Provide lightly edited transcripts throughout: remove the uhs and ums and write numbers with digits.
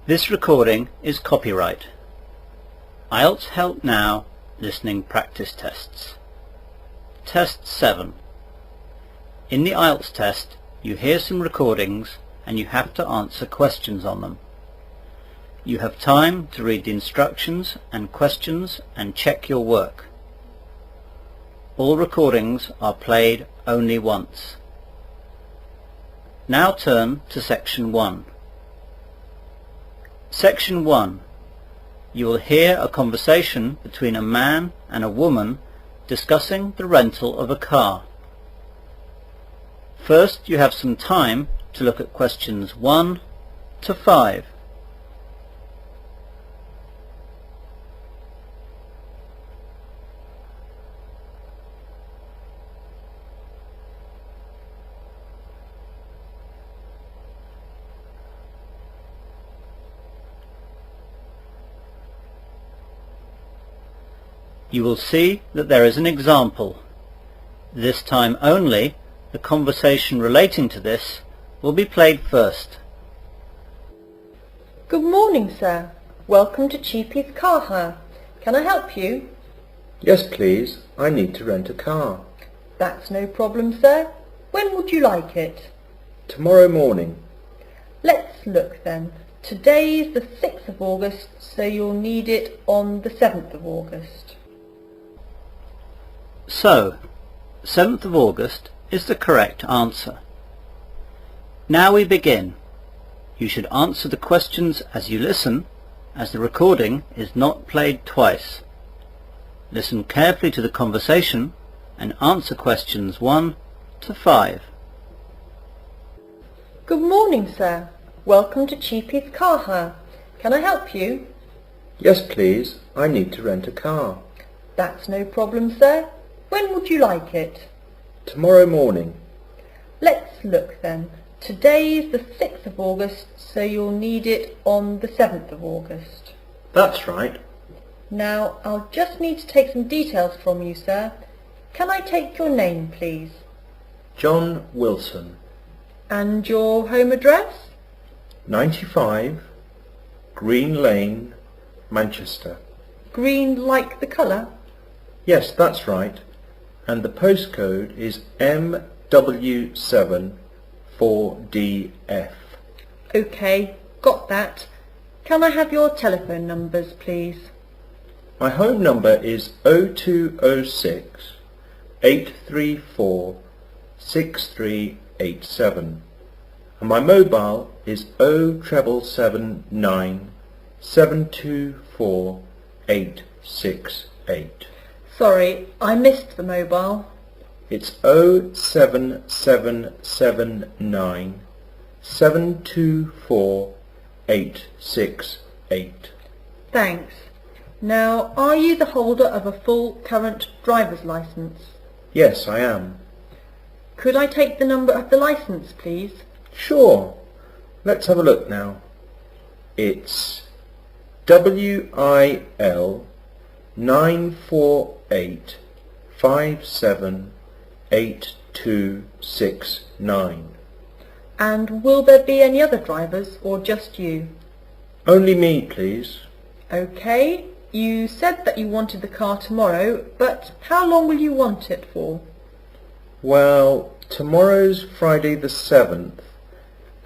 This recording is copyright. IELTS Help Now Listening Practice Tests. Test 7. In the IELTS test, you hear some recordings and you have to answer questions on them. You have time to read the instructions and questions and check your work. All recordings are played only once. Now turn to Section 1. Section 1. You will hear a conversation between a man and a woman discussing the rental of a car. First, you have some time to look at questions 1 to 5. You will see that there is an example. This time only, the conversation relating to this will be played first. Good morning, sir. Welcome to Cheapy's Car Hire. Can I help you? Yes, please. I need to rent a car. That's no problem, sir. When would you like it? Tomorrow morning. Let's look then. Today is the 6th of August, so you'll need it on the 7th of August. So, 7th of August is the correct answer. Now we begin. You should answer the questions as you listen, as the recording is not played twice. Listen carefully to the conversation and answer questions 1 to 5. Good morning, sir. Welcome to Cheapy's Car Hire. Can I help you? Yes, please. I need to rent a car. That's no problem, sir. When would you like it? Tomorrow morning. Let's look then. Today is the 6th of August, so you'll need it on the 7th of August. That's right. Now, I'll just need to take some details from you, sir. Can I take your name, please? John Wilson. And your home address? 95 Green Lane, Manchester. Green like the colour? Yes, that's right. And the postcode is MW7 4DF. OK, got that. Can I have your telephone numbers, please? My home number is 0206 834 6387 and my mobile is 07779 724 868. Sorry, I missed the mobile. It's 07779 724 868. Thanks. Now, are you the holder of a full current driver's licence? Yes, I am. Could I take the number of the licence, please? Sure. Let's have a look now. It's WIL 948578269. And will there be any other drivers or just you? Only me, please. OK, you said that you wanted the car tomorrow, but how long will you want it for? Well, tomorrow's Friday the 7th,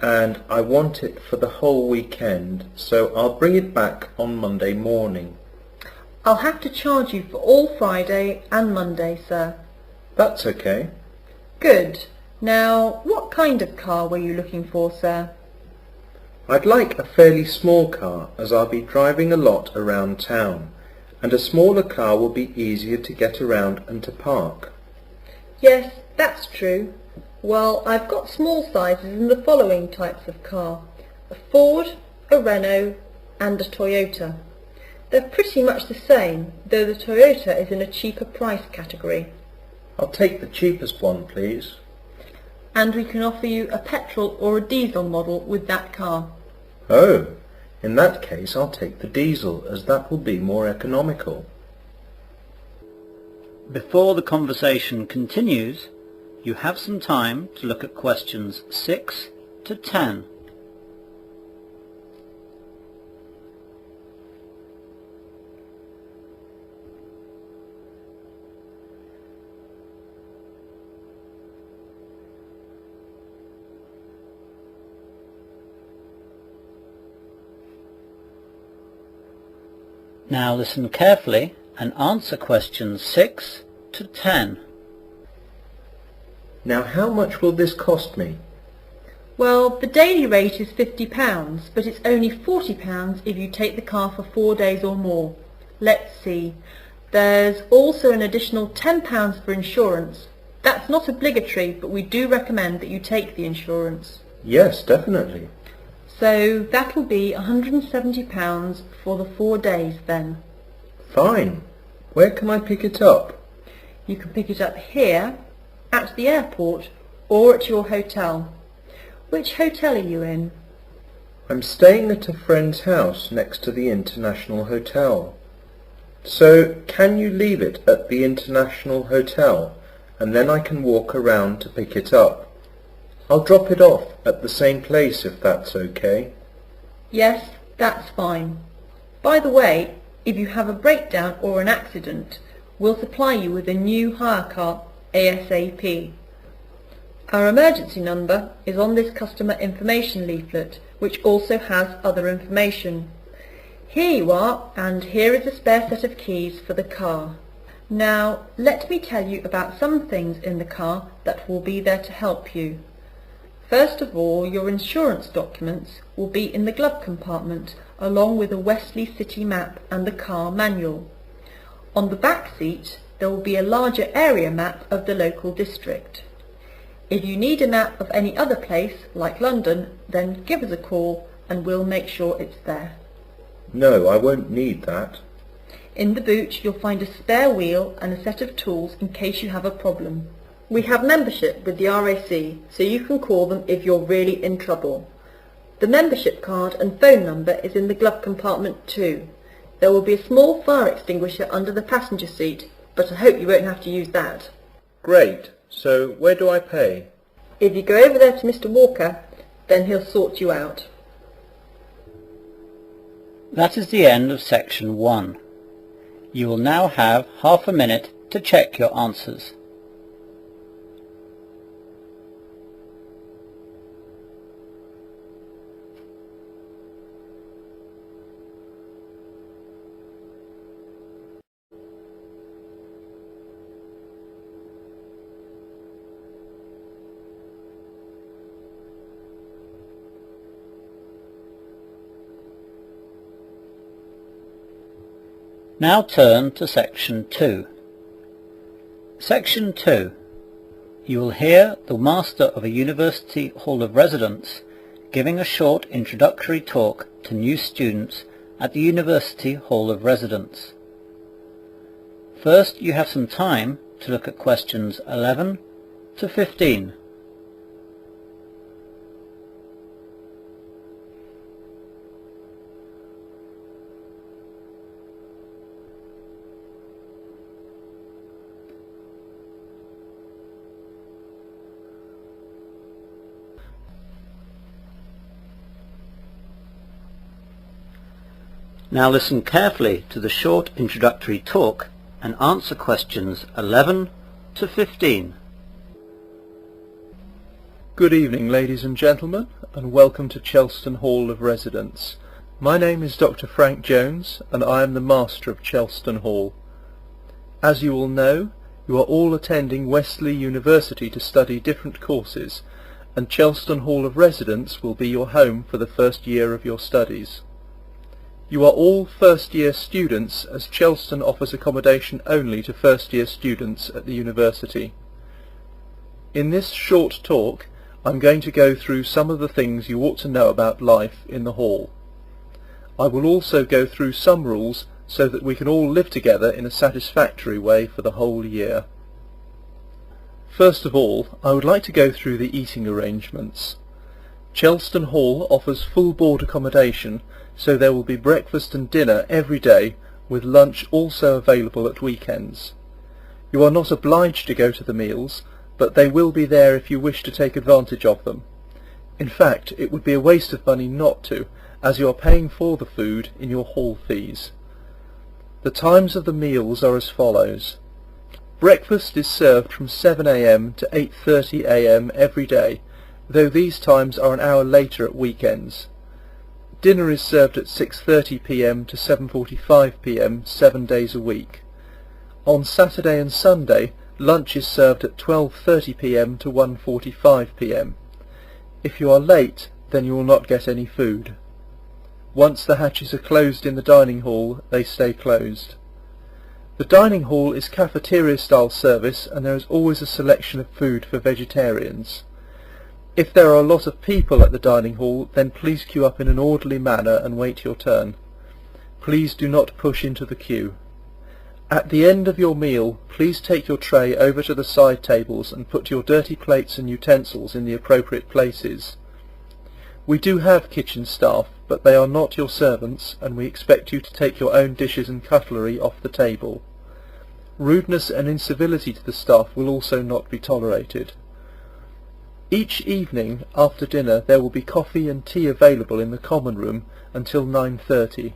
and I want it for the whole weekend, so I'll bring it back on Monday morning. I'll have to charge you for all Friday and Monday, sir. That's okay. Good. Now, what kind of car were you looking for, sir? I'd like a fairly small car, as I'll be driving a lot around town, and a smaller car will be easier to get around and to park. Yes, that's true. Well, I've got small sizes in the following types of car: a Ford, a Renault and a Toyota. They're pretty much the same, though the Toyota is in a cheaper price category. I'll take the cheapest one, please. And we can offer you a petrol or a diesel model with that car. Oh, in that case I'll take the diesel, as that will be more economical. Before the conversation continues, you have some time to look at questions 6 to 10. Now listen carefully and answer questions 6 to 10. Now how much will this cost me? Well, the daily rate is £50, but it's only £40 if you take the car for 4 days or more. Let's see. There's also an additional £10 for insurance. That's not obligatory, but we do recommend that you take the insurance. Yes, definitely. So that'll be £170 for the 4 days then. Fine. Where can I pick it up? You can pick it up here, at the airport, or at your hotel. Which hotel are you in? I'm staying at a friend's house next to the International Hotel. So can you leave it at the International Hotel and then I can walk around to pick it up? I'll drop it off at the same place if that's okay. Yes, that's fine. By the way, if you have a breakdown or an accident, we'll supply you with a new hire car ASAP. Our emergency number is on this customer information leaflet, which also has other information. Here you are, and here is a spare set of keys for the car. Now, let me tell you about some things in the car that will be there to help you. First of all, your insurance documents will be in the glove compartment, along with a Wesley City map and the car manual. On the back seat, there will be a larger area map of the local district. If you need a map of any other place, like London, then give us a call and we'll make sure it's there. No, I won't need that. In the boot you'll find a spare wheel and a set of tools in case you have a problem. We have membership with the RAC, so you can call them if you're really in trouble. The membership card and phone number is in the glove compartment too. There will be a small fire extinguisher under the passenger seat, but I hope you won't have to use that. Great. So where do I pay? If you go over there to Mr. Walker, then he'll sort you out. That is the end of section 1. You will now have half a minute to check your answers. Now turn to section 2. Section 2. You will hear the Master of a University Hall of Residence giving a short introductory talk to new students at the University Hall of Residence. First, you have some time to look at questions 11 to 15. Now listen carefully to the short introductory talk and answer questions 11 to 15. Good evening, ladies and gentlemen, and welcome to Chelston Hall of Residence. My name is Dr. Frank Jones, and I am the Master of Chelston Hall. As you all know, you are all attending Wesley University to study different courses, and Chelston Hall of Residence will be your home for the first year of your studies. You are all first-year students, as Chelston offers accommodation only to first-year students at the university. In this short talk, I'm going to go through some of the things you ought to know about life in the hall. I will also go through some rules so that we can all live together in a satisfactory way for the whole year. First of all, I would like to go through the eating arrangements. Chelston Hall offers full board accommodation, so there will be breakfast and dinner every day, with lunch also available at weekends. You are not obliged to go to the meals, but they will be there if you wish to take advantage of them. In fact, it would be a waste of money not to, as you are paying for the food in your hall fees. The times of the meals are as follows. Breakfast is served from 7 a.m. to 8:30 a.m. every day, though these times are an hour later at weekends. Dinner is served at 6:30 p.m. to 7:45 p.m. 7 days a week. On Saturday and Sunday, lunch is served at 12:30 p.m. to 1:45 p.m. If you are late, then you will not get any food. Once the hatches are closed in the dining hall, they stay closed. The dining hall is cafeteria-style service, and there is always a selection of food for vegetarians. If there are a lot of people at the dining hall, then please queue up in an orderly manner and wait your turn. Please do not push into the queue. At the end of your meal, please take your tray over to the side tables and put your dirty plates and utensils in the appropriate places. We do have kitchen staff, but they are not your servants, and we expect you to take your own dishes and cutlery off the table. Rudeness and incivility to the staff will also not be tolerated. Each evening after dinner there will be coffee and tea available in the common room until 9:30.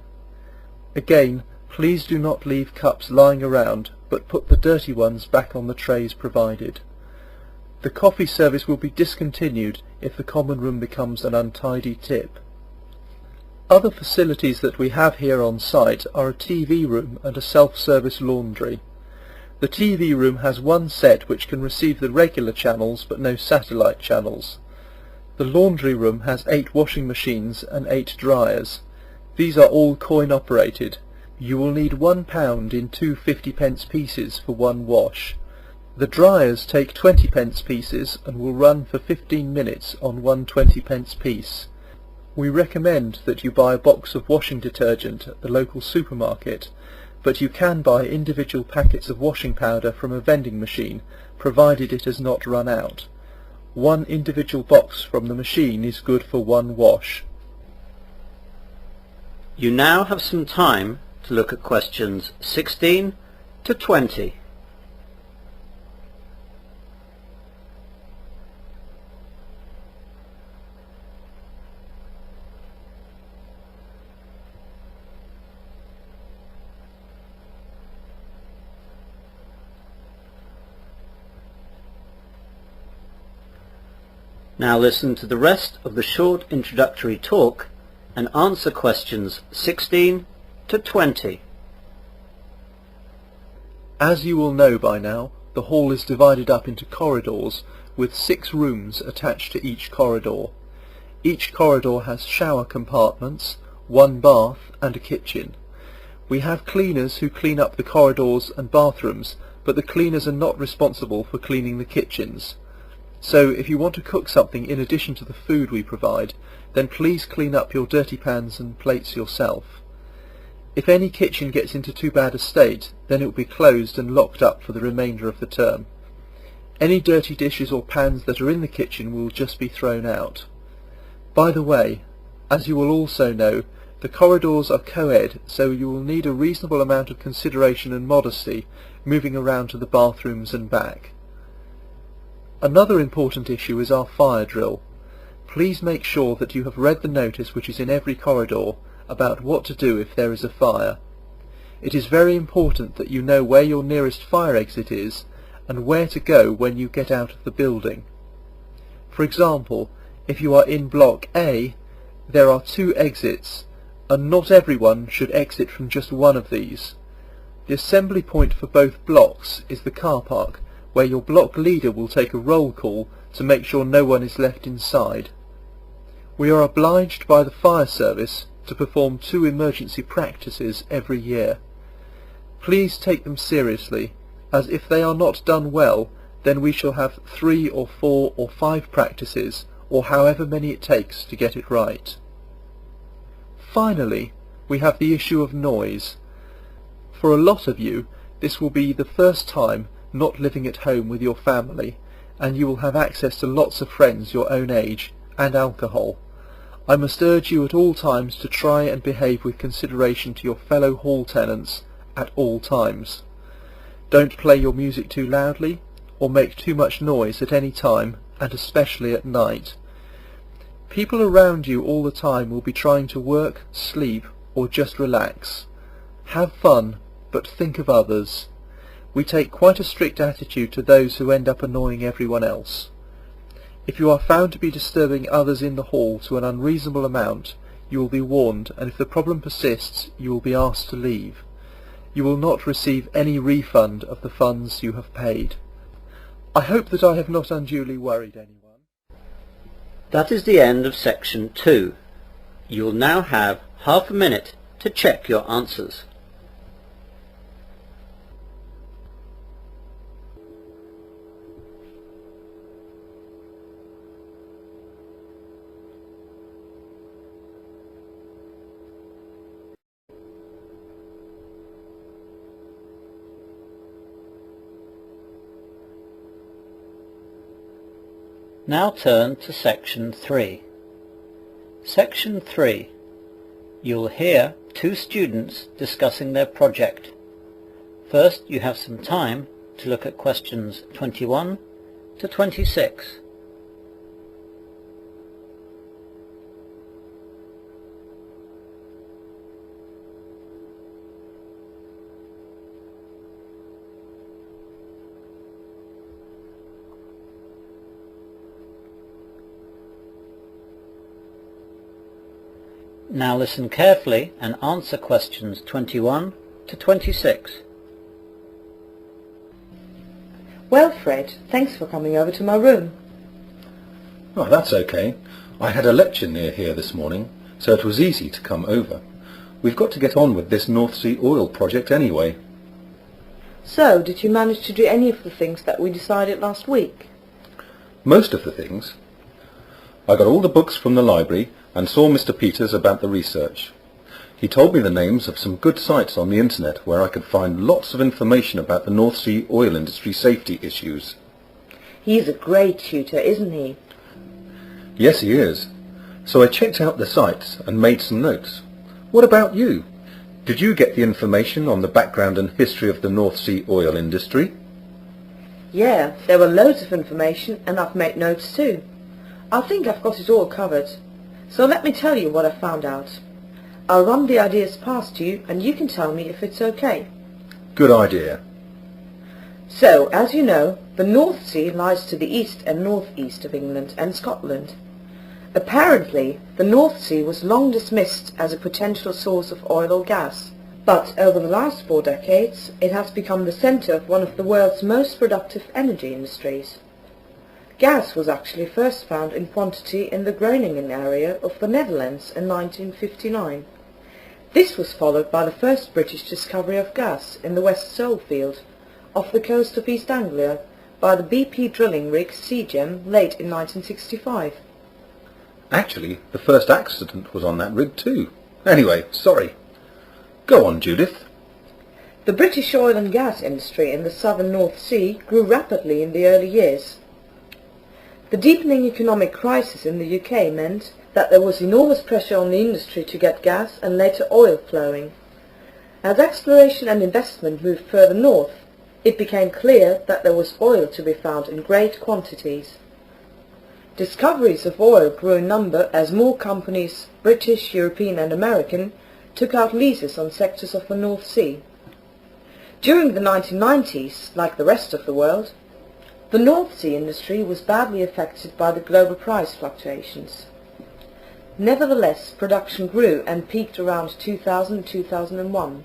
Again, please do not leave cups lying around, but put the dirty ones back on the trays provided. The coffee service will be discontinued if the common room becomes an untidy tip. Other facilities that we have here on site are a TV room and a self-service laundry. The TV room has one set which can receive the regular channels but no satellite channels. The laundry room has 8 washing machines and 8 dryers. These are all coin operated. You will need £1 in 2 50-pence pieces for one wash. The dryers take 20-pence pieces and will run for 15 minutes on one 20-pence piece. We recommend that you buy a box of washing detergent at the local supermarket, but you can buy individual packets of washing powder from a vending machine, provided it has not run out. One individual box from the machine is good for one wash. You now have some time to look at questions 16 to 20. Now listen to the rest of the short introductory talk and answer questions 16 to 20. As you will know by now, the hall is divided up into corridors with 6 rooms attached to each corridor. Each corridor has shower compartments, 1 bath and a kitchen. We have cleaners who clean up the corridors and bathrooms, but the cleaners are not responsible for cleaning the kitchens. So if you want to cook something in addition to the food we provide, then please clean up your dirty pans and plates yourself. If any kitchen gets into too bad a state, then it will be closed and locked up for the remainder of the term. Any dirty dishes or pans that are in the kitchen will just be thrown out. By the way, as you will also know, the corridors are co-ed, so you will need a reasonable amount of consideration and modesty moving around to the bathrooms and back. Another important issue is our fire drill. Please make sure that you have read the notice which is in every corridor about what to do if there is a fire. It is very important that you know where your nearest fire exit is and where to go when you get out of the building. For example, if you are in Block A, there are 2 exits, and not everyone should exit from just one of these. The assembly point for both blocks is the car park, where your block leader will take a roll call to make sure no one is left inside. We are obliged by the fire service to perform 2 emergency practices every year. Please take them seriously, as if they are not done well, then we shall have 3 or 4 or 5 practices, or however many it takes to get it right. Finally, we have the issue of noise. For a lot of you, this will be the first time not living at home with your family, and you will have access to lots of friends your own age and alcohol. I must urge you at all times to try and behave with consideration to your fellow hall tenants at all times. Don't play your music too loudly or make too much noise at any time, and especially at night. People around you all the time will be trying to work, sleep or just relax. Have fun, but think of others. We take quite a strict attitude to those who end up annoying everyone else. If you are found to be disturbing others in the hall to an unreasonable amount, You will be warned, and if the problem persists, you will be asked to leave. You will not receive any refund of the funds you have paid. I hope that I have not unduly worried anyone. That is the end of section 2. You'll now have half a minute to check your answers. Now turn to section 3. Section 3. You'll hear two students discussing their project. First, you have some time to look at questions 21 to 26. Now listen carefully and answer questions 21 to 26. Well, Fred, thanks for coming over to my room. Oh, that's okay. I had a lecture near here this morning, so it was easy to come over. We've got to get on with this North Sea oil project anyway. So, did you manage to do any of the things that we decided last week? Most of the things. I got all the books from the library and saw Mr. Peters about the research. He told me the names of some good sites on the internet where I could find lots of information about the North Sea oil industry safety issues. He's a great tutor, isn't he? Yes, he is. So I checked out the sites and made some notes. What about you? Did you get the information on the background and history of the North Sea oil industry? Yeah, there were loads of information and I've made notes too. I think I've got it all covered. So let me tell you what I found out. I'll run the ideas past you and you can tell me if it's okay. Good idea. So, as you know, the North Sea lies to the east and northeast of England and Scotland. Apparently, the North Sea was long dismissed as a potential source of oil or gas, but over the last 4 decades, it has become the centre of one of the world's most productive energy industries. Gas was actually first found in quantity in the Groningen area of the Netherlands in 1959. This was followed by the first British discovery of gas in the West Sole field, off the coast of East Anglia, by the BP drilling rig Seagem late in 1965. Actually, the first accident was on that rig too. Anyway, sorry. Go on, Judith. The British oil and gas industry in the southern North Sea grew rapidly in the early years. The deepening economic crisis in the UK meant that there was enormous pressure on the industry to get gas and later oil flowing. As exploration and investment moved further north, it became clear that there was oil to be found in great quantities. Discoveries of oil grew in number as more companies, British, European and American, took out leases on sectors of the North Sea. During the 1990s, like the rest of the world, the North Sea industry was badly affected by the global price fluctuations. Nevertheless, production grew and peaked around 2000-2001.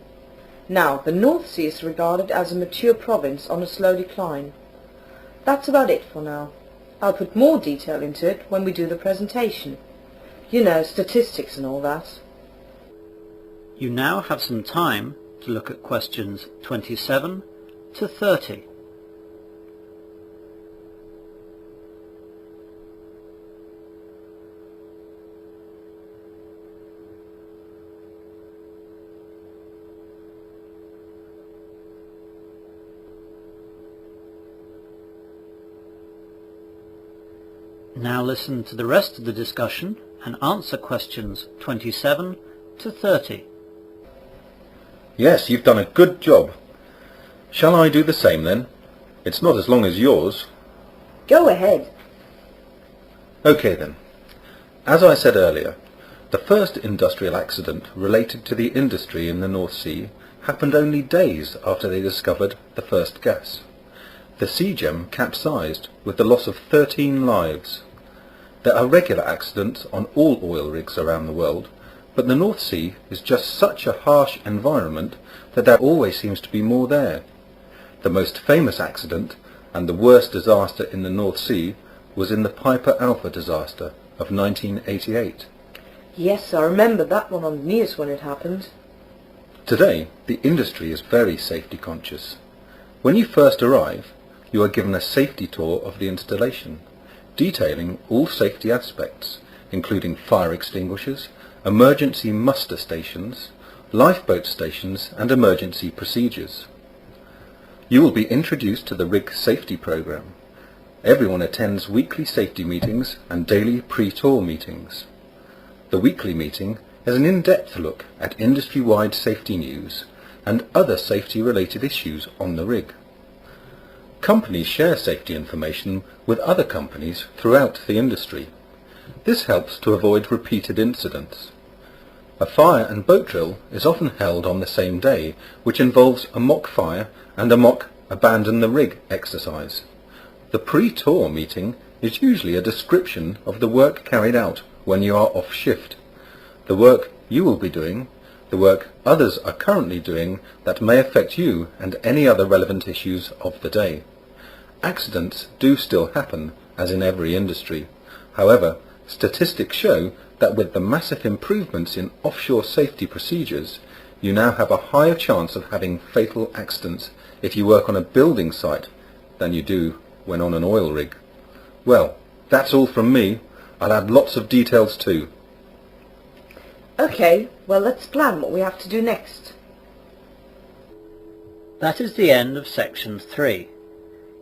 Now, the North Sea is regarded as a mature province on a slow decline. That's about it for now. I'll put more detail into it when we do the presentation. You know, statistics and all that. You now have some time to look at questions 27 to 30. Now listen to the rest of the discussion and answer questions 27 to 30. Yes, you've done a good job. Shall I do the same then? It's not as long as yours. Go ahead. Okay then. As I said earlier, the first industrial accident related to the industry in the North Sea happened only days after they discovered the first gas. The Seagem capsized with the loss of 13 lives. There are regular accidents on all oil rigs around the world, But the North Sea is just such a harsh environment that there always seems to be more there. The most famous accident and the worst disaster in the North Sea was in the Piper Alpha disaster of 1988. Yes, I remember that one on the news when it happened. Today, the industry is very safety conscious. When you first arrive, you are given a safety tour of the installation, detailing all safety aspects, including fire extinguishers, emergency muster stations, lifeboat stations and emergency procedures. You will be introduced to the rig safety program. Everyone attends weekly safety meetings and daily pre-tour meetings. The weekly meeting is an in-depth look at industry-wide safety news and other safety-related issues on the rig. Companies share safety information with other companies throughout the industry. This helps to avoid repeated incidents. A fire and boat drill is often held on the same day, which involves a mock fire and a mock abandon the rig exercise. The pre-tour meeting is usually a description of the work carried out when you are off shift, the work you will be doing, the work others are currently doing that may affect you and any other relevant issues of the day. Accidents do still happen, as in every industry. However, statistics show that with the massive improvements in offshore safety procedures, you now have a higher chance of having fatal accidents if you work on a building site than you do when on an oil rig. Well, that's all from me. I'll add lots of details too. Okay, well let's plan what we have to do next. That is the end of section 3.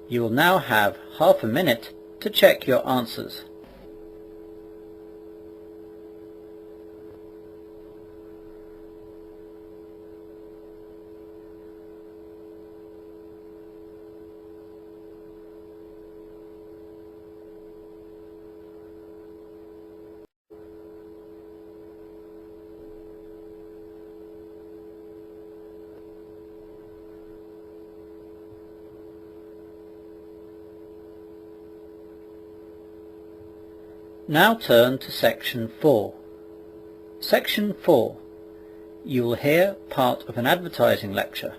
You will now have half a minute to check your answers. Now turn to section 4. Section 4. You will hear part of an advertising lecture.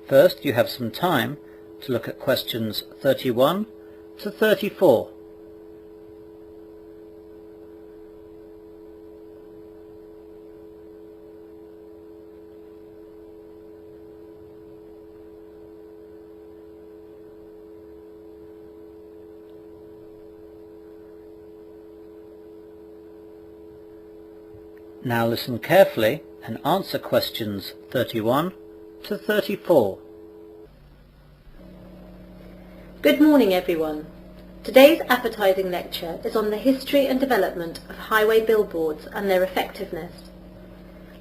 First, you have some time to look at questions 31 to 34. Now listen carefully and answer questions 31 to 34. Good morning everyone. Today's advertising lecture is on the history and development of highway billboards and their effectiveness.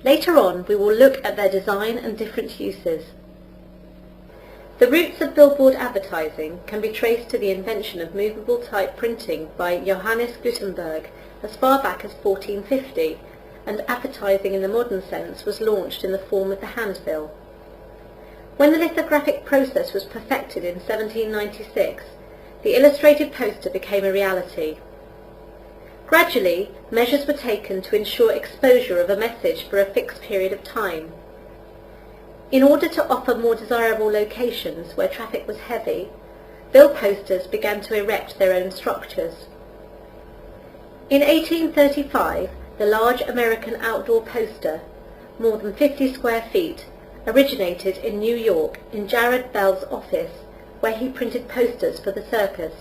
Later on we will look at their design and different uses. The roots of billboard advertising can be traced to the invention of movable type printing by Johannes Gutenberg as far back as 1450, and advertising in the modern sense was launched in the form of the handbill. When the lithographic process was perfected in 1796, the illustrated poster became a reality. Gradually, measures were taken to ensure exposure of a message for a fixed period of time. In order to offer more desirable locations where traffic was heavy, bill posters began to erect their own structures. In 1835, the large American outdoor poster, more than 50 square feet, originated in New York in Jared Bell's office, where he printed posters for the circus.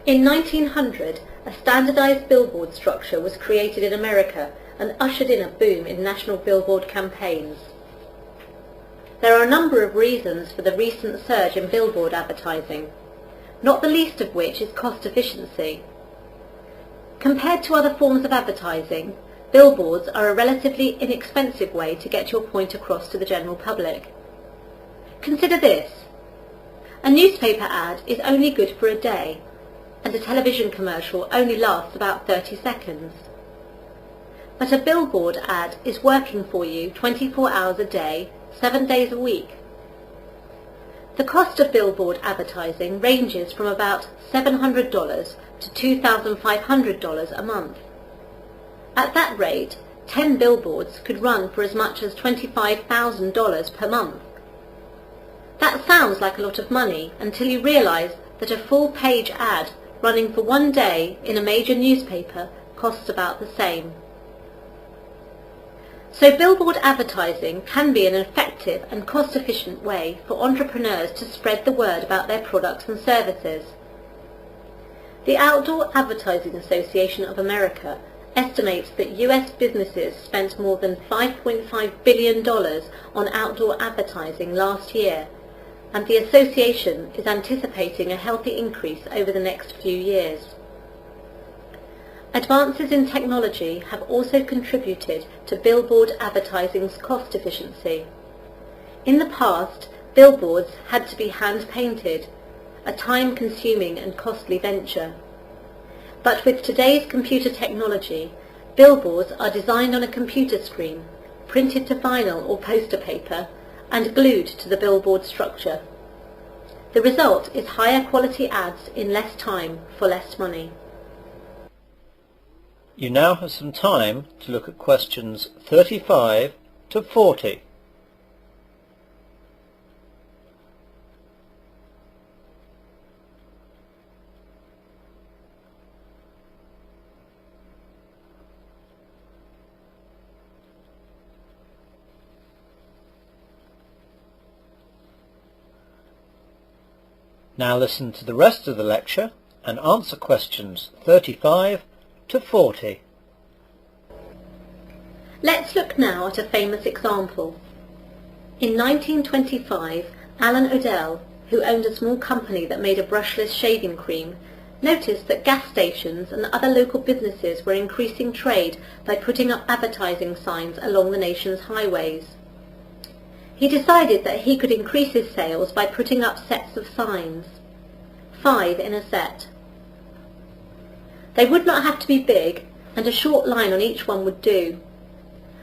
In 1900, a standardized billboard structure was created in America and ushered in a boom in national billboard campaigns. There are a number of reasons for the recent surge in billboard advertising, not the least of which is cost efficiency. Compared to other forms of advertising, billboards are a relatively inexpensive way to get your point across to the general public. Consider this. A newspaper ad is only good for a day, and a television commercial only lasts about 30 seconds. But a billboard ad is working for you 24 hours a day, 7 days a week. The cost of billboard advertising ranges from about $700 to $2,500 a month. At that rate, 10 billboards could run for as much as $25,000 per month. That sounds like a lot of money until you realise that a full-page ad running for one day in a major newspaper costs about the same. So billboard advertising can be an effective and cost-efficient way for entrepreneurs to spread the word about their products and services. The Outdoor Advertising Association of America estimates that US businesses spent more than $5.5 billion on outdoor advertising last year, and the association is anticipating a healthy increase over the next few years. Advances in technology have also contributed to billboard advertising's cost efficiency. In the past, billboards had to be hand-painted, a time-consuming and costly venture. But with today's computer technology, billboards are designed on a computer screen, printed to vinyl or poster paper, and glued to the billboard structure. The result is higher quality ads in less time for less money. You now have some time to look at questions 35 to 40. Now listen to the rest of the lecture and answer questions 35 to 40. Let's look now at a famous example. In 1925, Alan Odell, who owned a small company that made a brushless shaving cream, noticed that gas stations and other local businesses were increasing trade by putting up advertising signs along the nation's highways. He decided that he could increase his sales by putting up sets of signs, 5 in a set. They would not have to be big, and a short line on each one would do.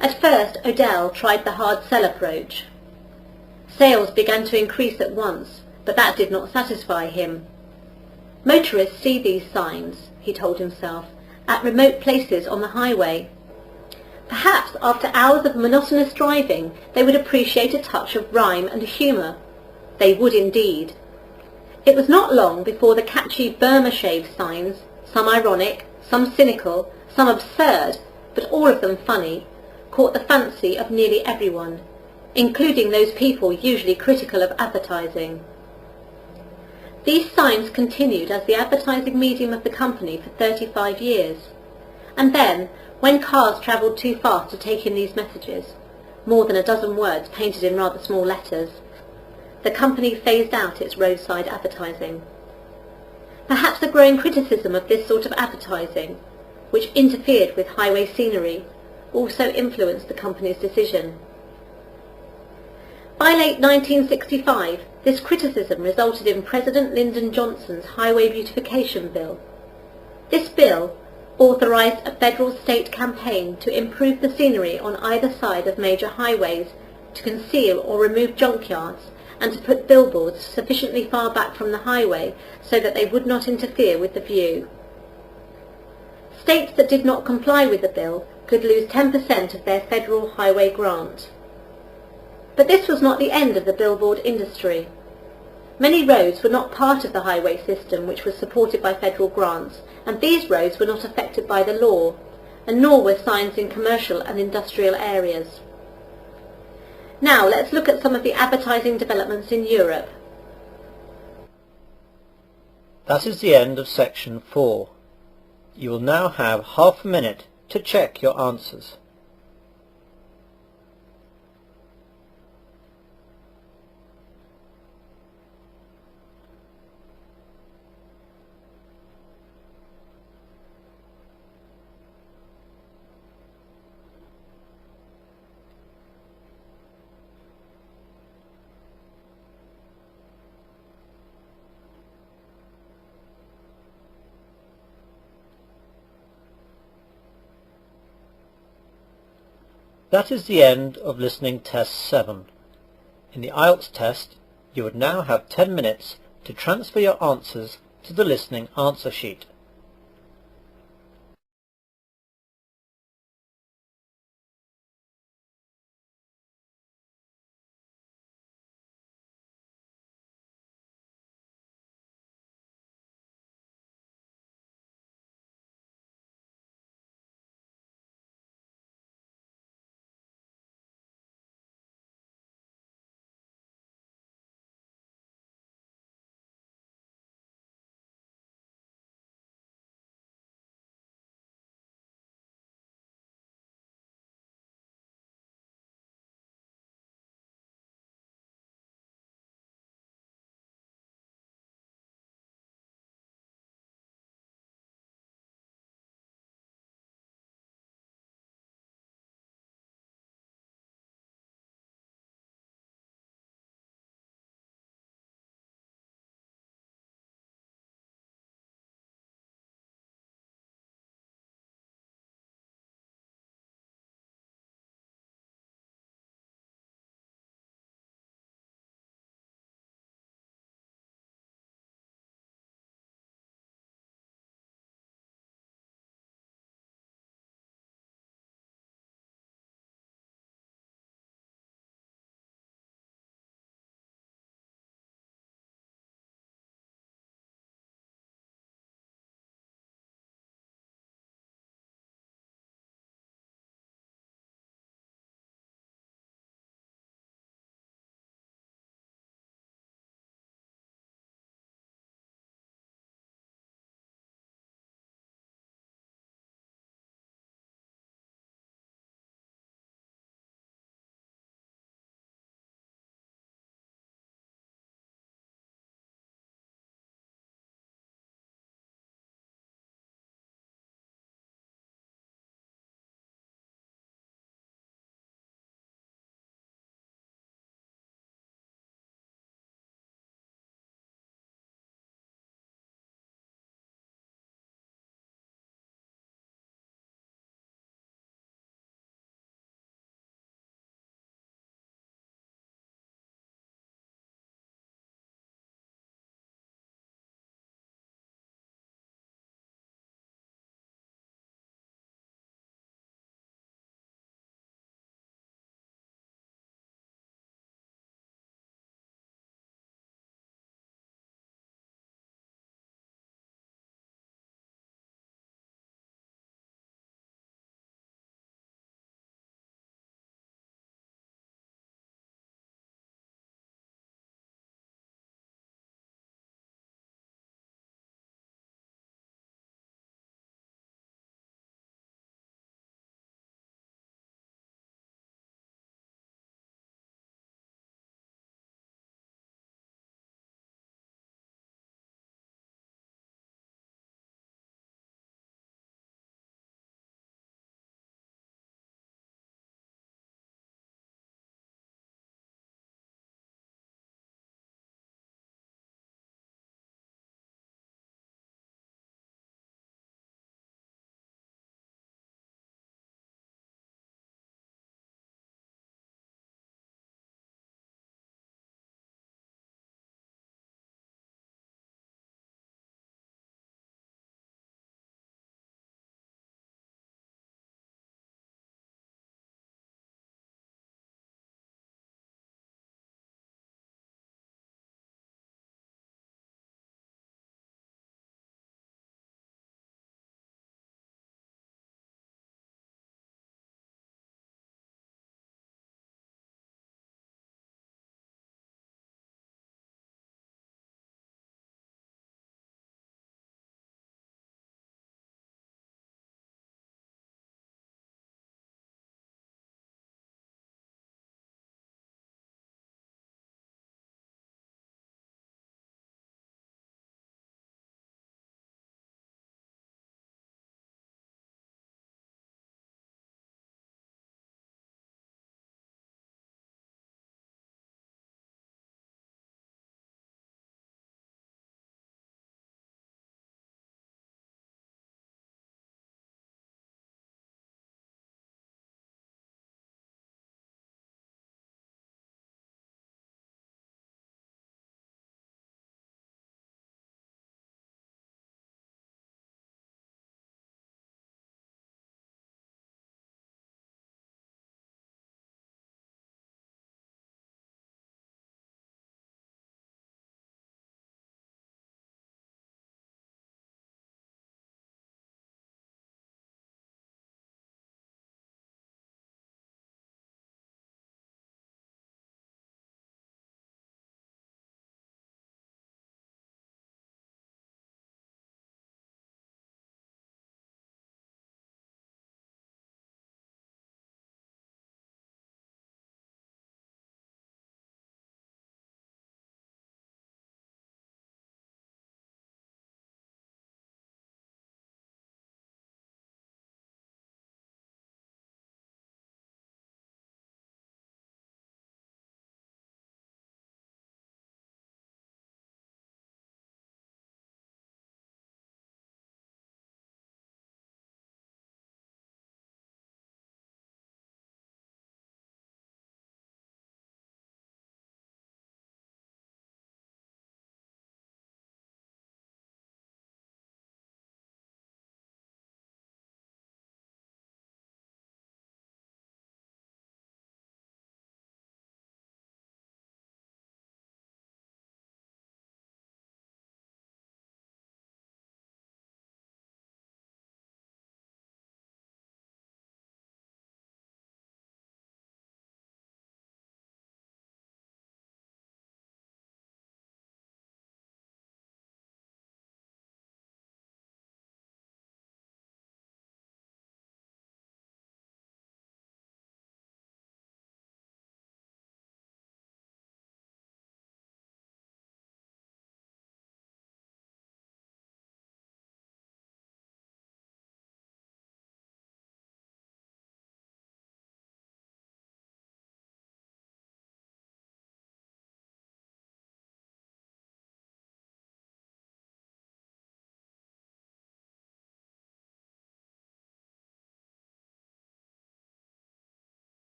At first, Odell tried the hard sell approach. Sales began to increase at once, but that did not satisfy him. Motorists see these signs, he told himself, at remote places on the highway. Perhaps after hours of monotonous driving, they would appreciate a touch of rhyme and humour. They would indeed. It was not long before the catchy Burma shave signs, some ironic, some cynical, some absurd, but all of them funny, caught the fancy of nearly everyone, including those people usually critical of advertising. These signs continued as the advertising medium of the company for 35 years, and then, when cars travelled too fast to take in these messages, more than a dozen words painted in rather small letters, the company phased out its roadside advertising. Perhaps the growing criticism of this sort of advertising, which interfered with highway scenery, also influenced the company's decision. By late 1965, this criticism resulted in President Lyndon Johnson's Highway Beautification Bill. This bill authorised a federal state campaign to improve the scenery on either side of major highways, to conceal or remove junkyards, and to put billboards sufficiently far back from the highway so that they would not interfere with the view. States that did not comply with the bill could lose 10% of their federal highway grant. But this was not the end of the billboard industry. Many roads were not part of the highway system which was supported by federal grants, and these roads were not affected by the law, and nor were signs in commercial and industrial areas. Now let's look at some of the advertising developments in Europe. That is the end of section 4. You will now have half a minute to check your answers. That is the end of listening test 7. In the IELTS test, you would now have 10 minutes to transfer your answers to the listening answer sheet.